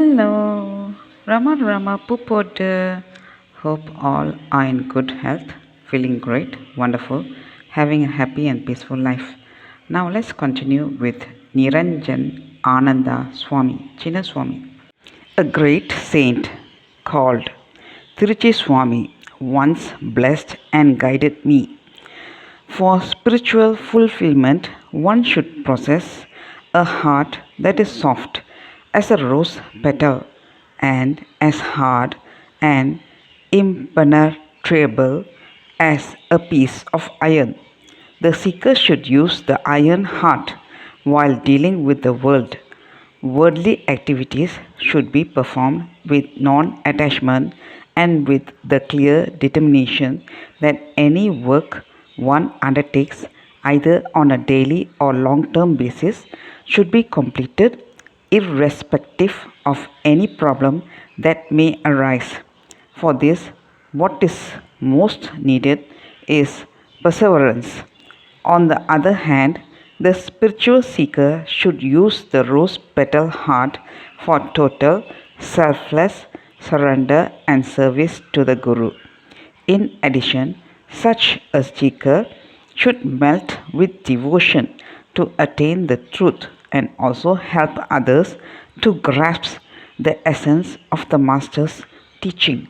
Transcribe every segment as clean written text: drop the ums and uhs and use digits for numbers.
Hello, Rama Pupodu. Hope all are in good health, feeling great, wonderful, having a happy and peaceful life. Now let's continue with Niranjaanandasuamy Chinnaswamy, a great saint called Swami once blessed and guided me. For spiritual fulfillment, one should possess a heart that is soft as a rose petal and as hard and impenetrable as a piece of iron. The seeker should use the iron heart while dealing with the world. Worldly activities should be performed with non attachment and with the clear determination that any work one undertakes, either on a daily or long term basis, should be completed irrespective of any problem that may arise. For this, what is most needed is perseverance. On the other hand, the spiritual seeker should use the rose petal heart for total, selfless surrender and service to the Guru. In addition, such a seeker should melt with devotion to attain the truth and also help others to grasp the essence of the Master's teaching.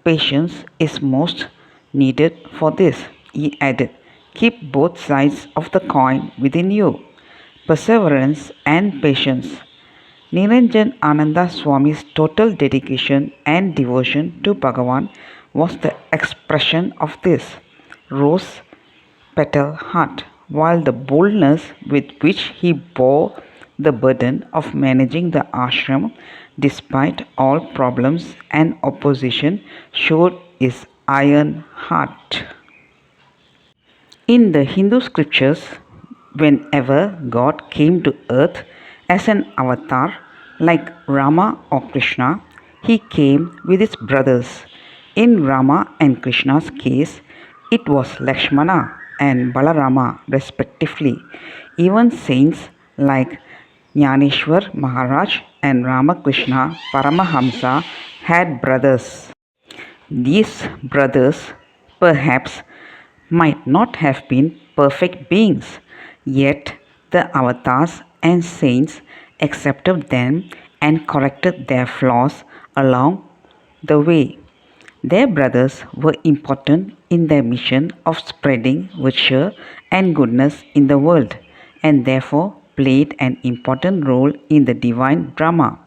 Patience is most needed for this, he added. Keep both sides of the coin within you, perseverance and patience. Niranjaanandaswamy's total dedication and devotion to Bhagavan was the expression of this rose petal heart, while the boldness with which he bore the burden of managing the ashram despite all problems and opposition showed his iron heart. In the Hindu scriptures, whenever God came to earth as an avatar like Rama or Krishna, he came with his brothers. In Rama and Krishna's case, it was Lakshmana and Balarama respectively. Even saints like Jnaneshwar Maharaj and Ramakrishna Paramahamsa had brothers. These brothers perhaps might not have been perfect beings, yet the avatars and saints accepted them and corrected their flaws along the way. Their brothers were important in their mission of spreading virtue and goodness in the world, and therefore played an important role in the divine drama.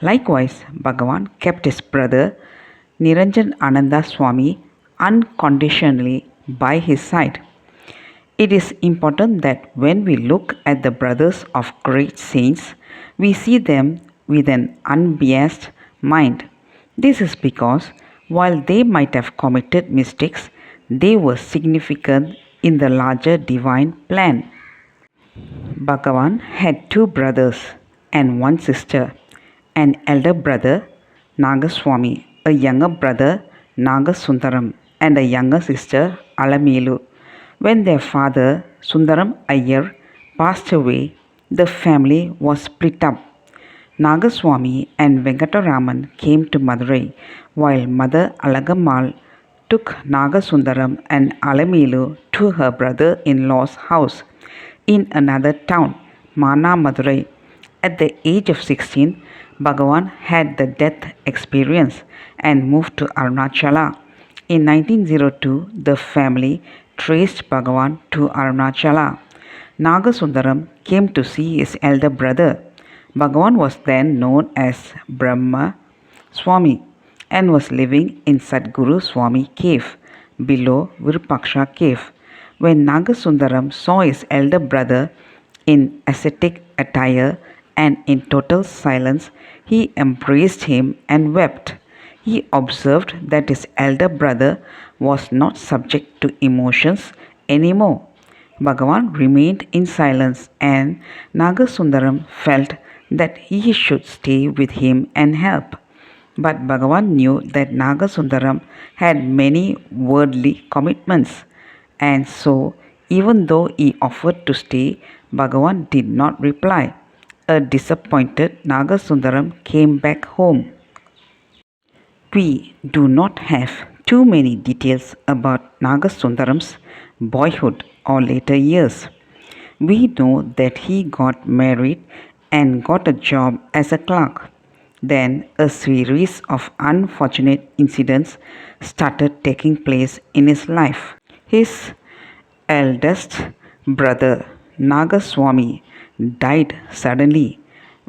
Likewise, Bhagavan kept his brother Niranjananandaswamy unconditionally by his side. It is important that when we look at the brothers of great saints, we see them with an unbiased mind. This is because while they might have committed mistakes, they were significant in the larger divine plan. Bhagavan had two brothers and one sister, an elder brother, Nagaswamy, a younger brother, Nagasundaram, and a younger sister, Alamelu. When their father, Sundaram Iyer, passed away, the family was split up. Nagaswamy and Venkataraman came to Madurai, while Mother Alagammal took Nagasundaram and Alamelu to her brother-in-law's house in another town, Manamadurai. At the age of 16, Bhagavan had the death experience and moved to Arunachala. In 1902, the family traced Bhagavan to Arunachala. Nagasundaram came to see his elder brother. Bhagavan was then known as Brahma Swami and was living in Sadguru Swami cave below Virupaksha cave. When Nagasundaram saw his elder brother in ascetic attire and in total silence, he embraced him and wept. He observed that his elder brother was not subject to emotions anymore. Bhagavan remained in silence, and Nagasundaram felt that he should stay with him and help. But Bhagavan knew that Nagasundaram had many worldly commitments, and so, even though he offered to stay, Bhagavan did not reply. a disappointed Nagasundaram came back home. We do not have too many details about Nagasundaram's boyhood or later years. We know that he got married and got a job as a clerk. Then a series of unfortunate incidents started taking place in his life. His eldest brother Nagaswamy died suddenly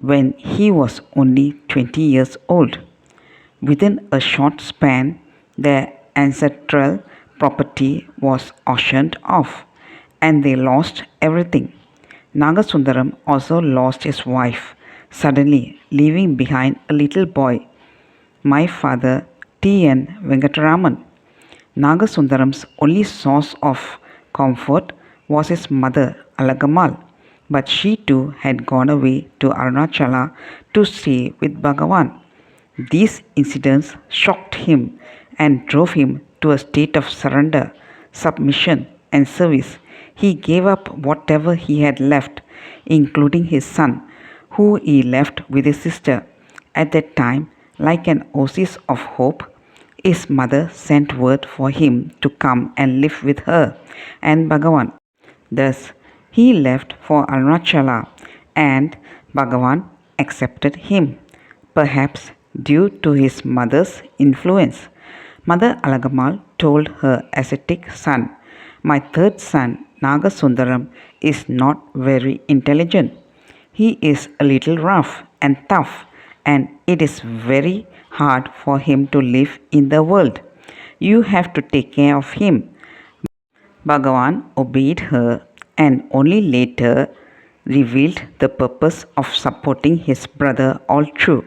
when he was only 20 years old. Within a short span, their ancestral property was auctioned off and they lost everything. Nagasundaram also lost his wife, suddenly leaving behind a little boy. My father, T.N. Venkataraman. Nagasundaram's only source of comfort was his mother, Alagamal, but she too had gone away to Arunachala to stay with Bhagavan. These incidents shocked him and drove him to a state of surrender, submission, and service. He gave up whatever he had left, including his son, who he left with his sister. At that time, like an oasis of hope, his mother sent word for him to come and live with her and Bhagavan. Thus, he left for Arunachala and Bhagavan accepted him, perhaps due to his mother's influence. Mother Alagamal told her ascetic son, "My third son, Nagasundaram, is not very intelligent. He is a little rough and tough, and it is very hard for him to live in the world. You have to take care of him." Bhagavan obeyed her and only later revealed the purpose of supporting his brother all through.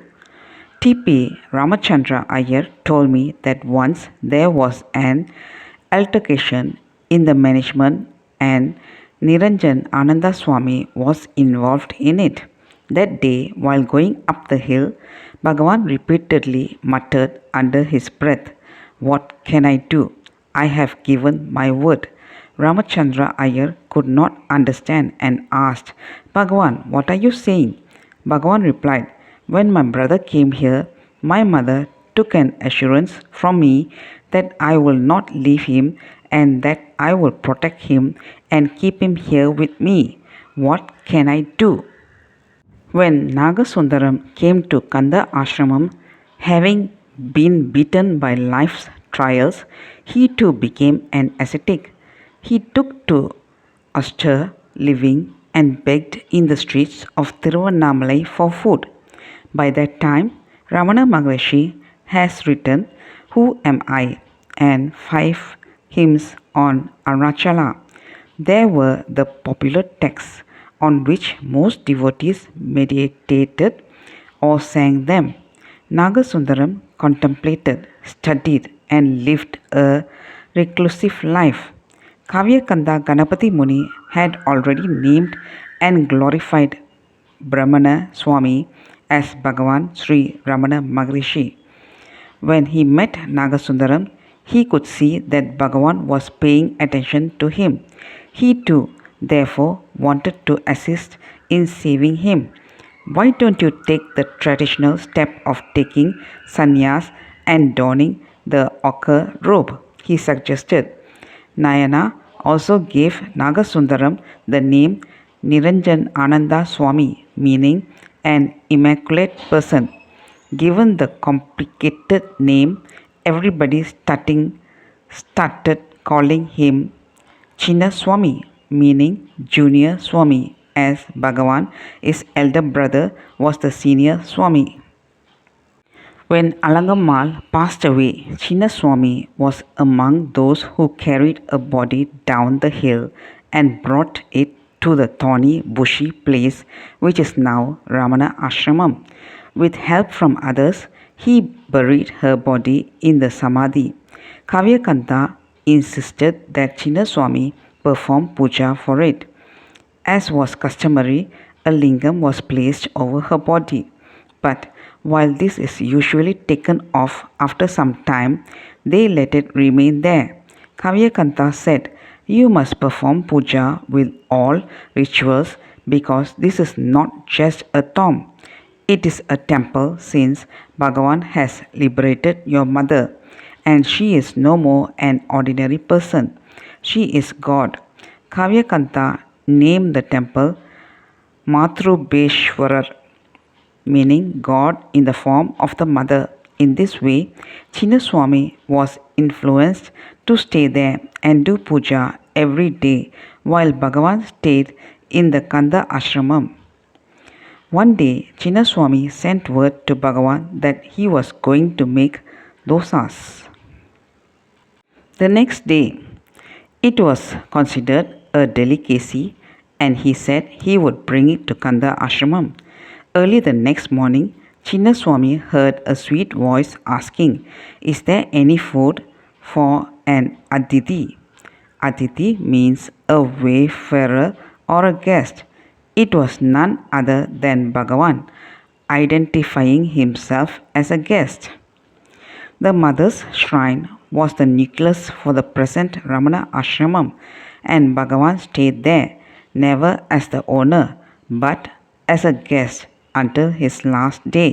T.P. Ramachandra Iyer told me that once there was an altercation in the management and Niranjaanandasuamy was involved in it. That day, while going up the hill, Bhagavan repeatedly muttered under his breath, "What can I do? I have given my word." Ramachandra Iyer could not understand and asked, "Bhagavan, what are you saying?" Bhagavan replied, "When my brother came here, my mother took an assurance from me that I will not leave him and that I will protect him and keep him here with me. What can I do?" When Nagasundaram came to Kanda Ashramam, having been beaten by life's trials, he too became an ascetic. He took to austere living and begged in the streets of Tiruvannamalai for food. By that time, Ramana Maharshi has written "Who Am I?" and 5 hymns on Arunachala. There were the popular texts on which most devotees meditated or sang them. Nagasundaram contemplated, studied, and lived a reclusive life. Kavyakanda Ganapati Muni had already named and glorified Brahmana Swami as Bhagavan Sri Ramana Maharshi. When he met Nagasundaram, he could see that Bhagavan was paying attention to him. He too, therefore, wanted to assist in saving him. "Why don't you take the traditional step of taking sannyas and donning the ochre robe?" he suggested. Nayana also gave Nagasundaram the name Niranjaanandasuamy, meaning an immaculate person. Given the complicated name, everybody started calling him Chinnaswamy, meaning junior Swami, as Bhagavan, his elder brother, was the senior Swami. When Alangammal passed away, Chinnaswamy was among those who carried a body down the hill and brought it to the thorny, bushy place which is now Ramana Ashramam. With help from others, he buried her body in the Samadhi. Kavyakanta insisted that Chinnaswamy perform puja for it. As was customary, a lingam was placed over her body. But while this is usually taken off after some time, they let it remain there. Kavyakanta said, "You must perform puja with all rituals because this is not just a tomb. It is a temple since Bhagavan has liberated your mother and she is no more an ordinary person. She is God. Kavyakanta named the temple Matrubeshwarar, meaning God in the form of the mother. In this way, Chinnaswamy was influenced to stay there and do puja every day while Bhagavan stayed in the Kanda ashramam. One day, Chinnaswamy sent word to Bhagavan that he was going to make dosas. The next day, it was considered a delicacy and he said he would bring it to Kanda ashramam. Early the next morning, Chinnaswamy heard a sweet voice asking, "Is there any food for an Aditi?" Aditi means a wayfarer or a guest. It was none other than Bhagavan, identifying himself as a guest. The mother's shrine was the nucleus for the present Ramana ashramam, and Bhagavan stayed there, never as the owner, but as a guest until his last day.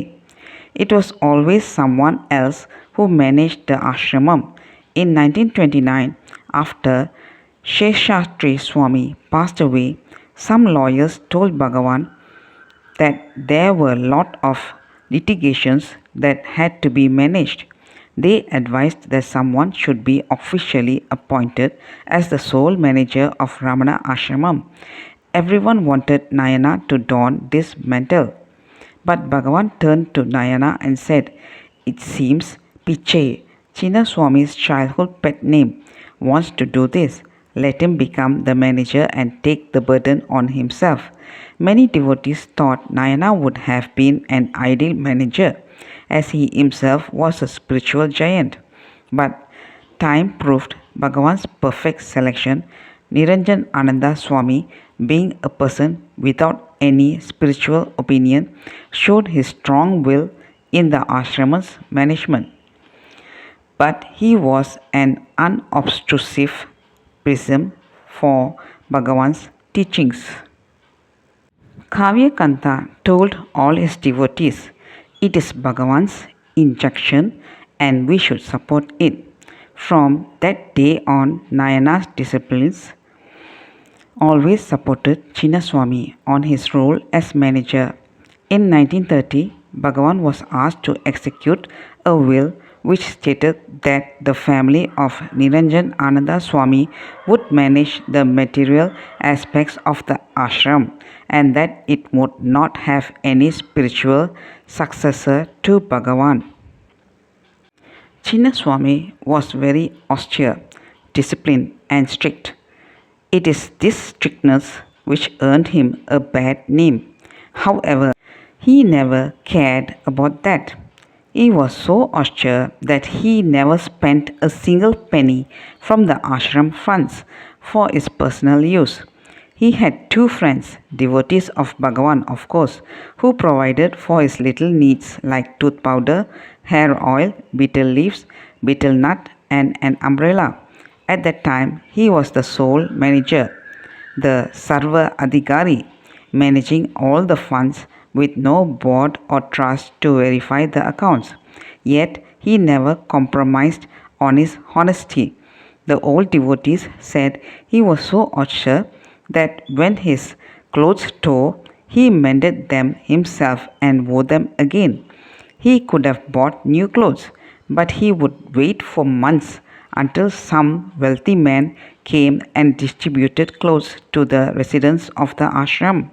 It was always someone else who managed the ashramam. In 1929, after Sheshastri Swami passed away, some lawyers told Bhagavan that there were a lot of litigations that had to be managed. They advised that someone should be officially appointed as the sole manager of Ramana Ashramam. Everyone wanted Nayana to don this mantle. But Bhagavan turned to Nayana and said, "It seems Pichai, Chinnaswamy's childhood pet name, wants to do this. Let him become the manager and take the burden on himself." Many devotees thought Nayana would have been an ideal manager, as he himself was a spiritual giant. But time proved Bhagavan's perfect selection. Niranjaanandasuamy, being a person without any spiritual opinion, showed his strong will in the ashram's management. But he was an unobtrusive prism for Bhagavan's teachings. Kavyakanta told all his devotees, "It is Bhagavan's injunction and we should support it." From that day on, Nayana's disciples always supported Chinnaswamy on his role as manager. In 1930, Bhagavan was asked to execute a will which stated that the family of Niranjaanandasuamy would manage the material aspects of the ashram and that it would not have any spiritual successor to Bhagavan. Chinnaswamy was very austere, disciplined and strict. It is this strictness which earned him a bad name. However, he never cared about that. He was so austere that he never spent a single penny from the ashram funds for his personal use. He had two friends, devotees of Bhagavan of course, who provided for his little needs like tooth powder, hair oil, betel leaves, betel nut and an umbrella. At that time, he was the sole manager, the Sarva Adhikari, managing all the funds with no board or trust to verify the accounts. Yet, he never compromised on his honesty. The old devotees said he was so austere that when his clothes tore, he mended them himself and wore them again. He could have bought new clothes, but he would wait for months until some wealthy man came and distributed clothes to the residents of the ashram.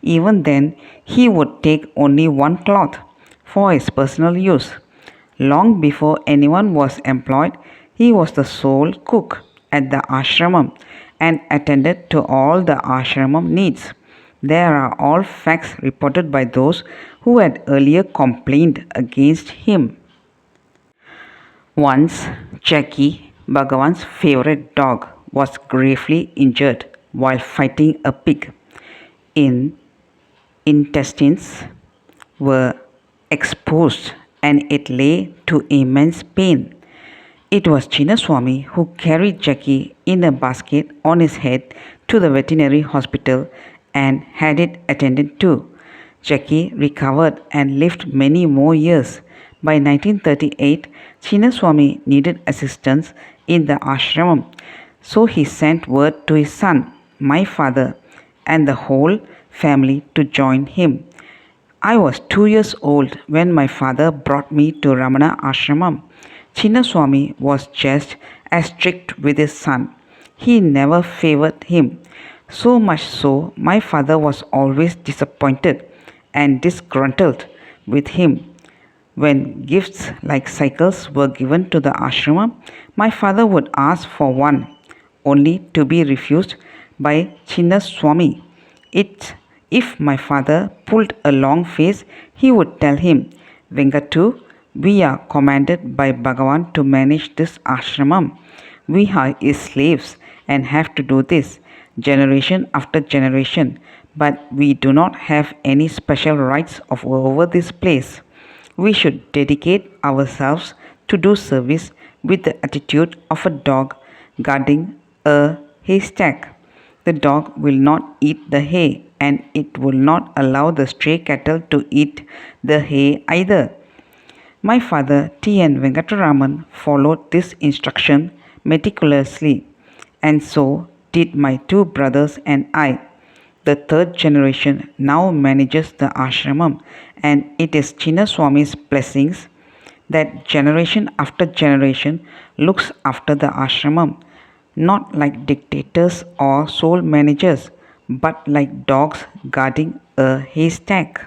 Even then, he would take only one cloth for his personal use. Long before anyone was employed, he was the sole cook at the ashramam and attended to all the ashramam needs. There are all facts reported by those who had earlier complained against him. Once, Jackie, Bhagavan's favorite dog, was gravely injured while fighting a pig. Its intestines were exposed and it lay to immense pain. It was Chinnaswamy who carried Jackie in a basket on his head to the veterinary hospital and had it attended to. Jackie recovered and lived many more years. By 1938, Chinnaswamy needed assistance in the ashramam, so he sent word to his son, my father, and the whole family to join him. I was 2 years old when my father brought me to Ramana Ashramam. Chinnaswamy was just as strict with his son. He never favored him. So much so, my father was always disappointed and disgruntled with him. When gifts like cycles were given to the ashram, my father would ask for one, only to be refused by Chinnaswamy. It, if my father pulled a long face, he would tell him, Venkatu, we are commanded by Bhagavan to manage this ashramam. We are his slaves and have to do this generation after generation, but we do not have any special rights over this place. We should dedicate ourselves to do service with the attitude of a dog guarding a haystack. The dog will not eat the hay, and it will not allow the stray cattle to eat the hay either. My father, T. N. Venkataraman, followed this instruction meticulously, and so did my two brothers and I. The third generation now manages the ashramam, and it is Chinnaswamy's blessings that generation after generation looks after the ashramam, not like dictators or sole managers, but like dogs guarding a haystack.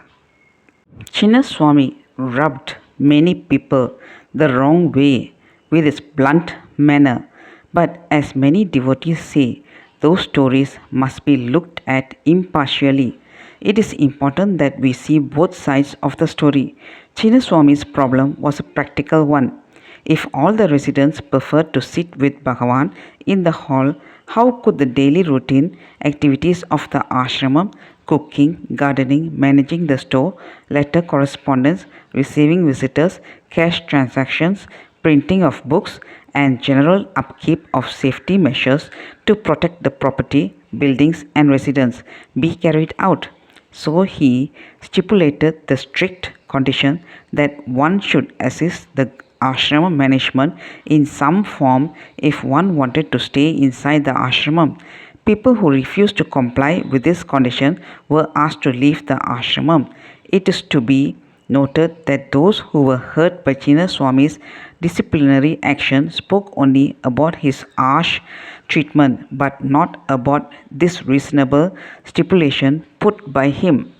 Chinnaswamy rubbed many people the wrong way with his blunt manner, but as many devotees say, those stories must be looked at impartially. It is important that we see both sides of the story. Chinnaswamy's problem was a practical one. If all the residents preferred to sit with Bhagavan in the hall, how could the daily routine activities of the ashramam, cooking, gardening, managing the store, letter correspondence, receiving visitors, cash transactions, printing of books, and general upkeep of safety measures to protect the property, buildings, and residents be carried out? So he stipulated the strict condition that one should assist the ashram management in some form if one wanted to stay inside the ashramam. People who refused to comply with this condition were asked to leave the ashramam. It is to be noted that those who were hurt by Chinnaswamy's disciplinary action spoke only about his harsh treatment but not about this reasonable stipulation put by him.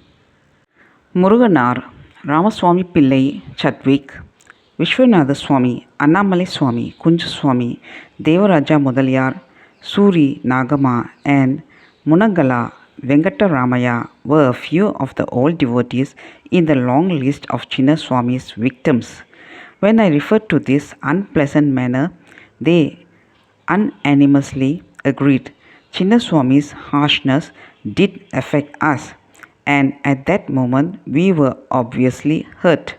Muruganar, Ramaswamy Pillai Chadwick, Vishwanatha Annamalai Swami, Kunjaswamy, Devaraja Mudaliyar, Suri Nagama, and Munagala Venkataramaya were a few of the old devotees in the long list of Chinnaswamy's victims. When I refer to this unpleasant manner, they unanimously agreed Chinnaswamy's harshness did affect us, and at that moment we were obviously hurt.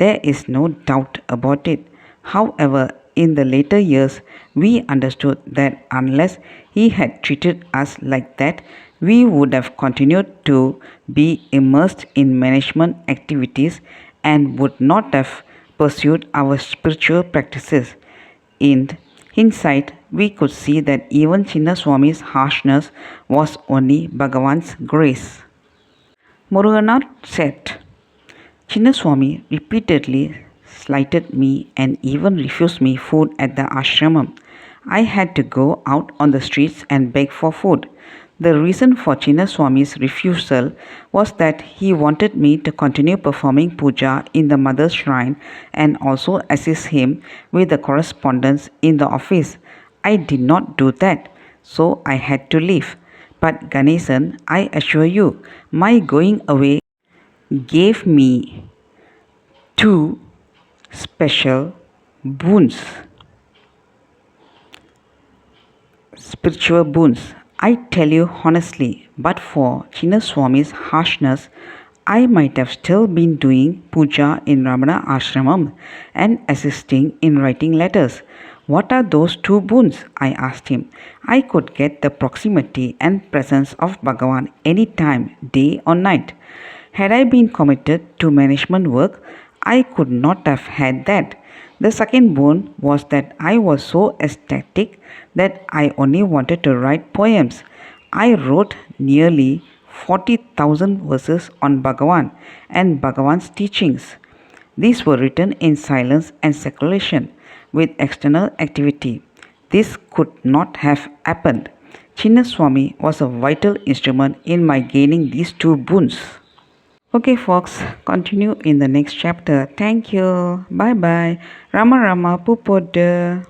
There is no doubt about it. However, in the later years, we understood that unless he had treated us like that, we would have continued to be immersed in management activities and would not have pursued our spiritual practices. In hindsight, we could see that even Chinnaswamy's harshness was only Bhagavan's grace. Muruganar said, Chinnaswamy repeatedly slighted me and even refused me food at the ashramam. I had to go out on the streets and beg for food. The reason for Chinnaswamy's refusal was that he wanted me to continue performing puja in the mother's shrine and also assist him with the correspondence in the office. I did not do that, so I had to leave. But Ganesan, I assure you, my going away gave me two special boons, spiritual boons. I tell you honestly, but for Chinnaswamy's harshness, I might have still been doing puja in Ramana Ashramam and assisting in writing letters. What are those two boons? I asked him. I could get the proximity and presence of Bhagavan any time, day or night. Had I been committed to management work, I could not have had that. The second boon was that I was so ecstatic that I only wanted to write poems. I wrote nearly 40,000 verses on Bhagavan and Bhagavan's teachings. These were written in silence and seclusion with external activity. This could not have happened. Chinnaswamy was a vital instrument in my gaining these two boons. Okay, folks, continue in the next chapter. Thank you. Bye bye. Rama Rama Pupoda.